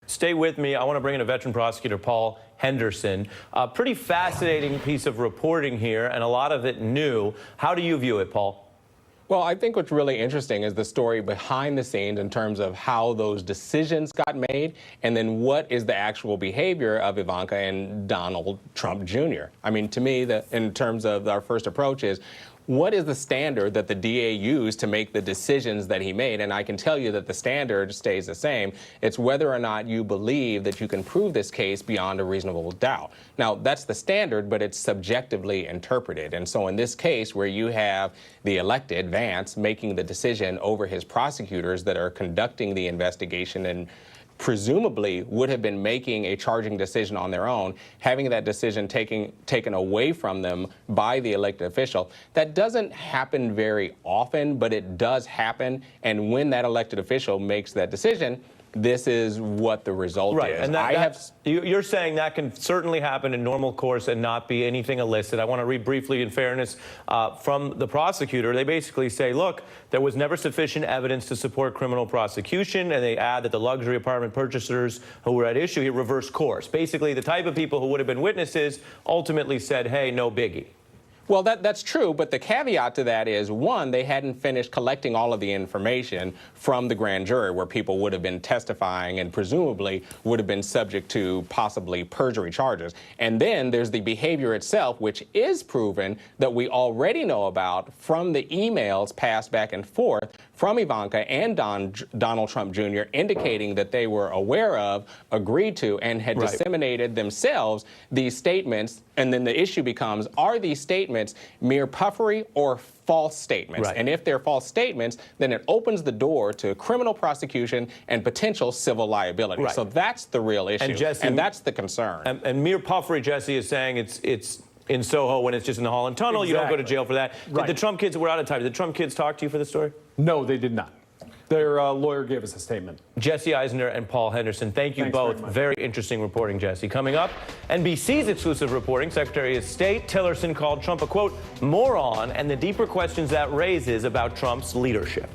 Stay with me. I want to bring in a veteran prosecutor, Paul Henderson. A pretty fascinating piece of reporting here, and a lot of it new. How do you view it, Paul? Well, I think what's really interesting is the story behind the scenes in terms of how those decisions got made, and then what is the actual behavior of Ivanka and Donald Trump Jr. I mean, to me, in terms of our first approach is, what is the standard that the DA used to make the decisions that he made? And I can tell you that the standard stays the same. It's whether or not you believe that you can prove this case beyond a reasonable doubt. Now, that's the standard, but it's subjectively interpreted. And so in this case, where you have the elected, Vance, making the decision over his prosecutors that are conducting the investigation and presumably would have been making a charging decision on their own, having that decision taken away from them by the elected official. That doesn't happen very often, but it does happen. And when that elected official makes that decision, this is what the result is. And you're saying that can certainly happen in normal course and not be anything illicit. I want to read briefly, in fairness, from the prosecutor. They basically say, look, there was never sufficient evidence to support criminal prosecution, and they add that the luxury apartment purchasers who were at issue here reversed course. Basically, the type of people who would have been witnesses ultimately said, hey, no biggie. Well, that's true, but the caveat to that is, one, they hadn't finished collecting all of the information from the grand jury where people would have been testifying and presumably would have been subject to possibly perjury charges. And then there's the behavior itself, which is proven that we already know about from the emails passed back and forth from Ivanka and Donald Trump Jr., indicating that they were aware of, agreed to, and had disseminated themselves these statements. And then the issue becomes, are these statements mere puffery or false statements? And if they're false statements, then it opens the door to criminal prosecution and potential civil liability. So that's the real issue, and that's the concern. And mere puffery, Jesse, is saying it's in Soho when it's just in the Holland Tunnel. You don't go to jail for that. The Trump kids, we're out of time. Did the Trump kids talk to you for this story? No, they did not. Their lawyer gave us a statement. Jesse Eisinger and Paul Henderson, thank you both. Very interesting reporting, Jesse. Coming up, NBC's exclusive reporting, Secretary of State Tillerson called Trump a, quote, moron, and the deeper questions that raises about Trump's leadership.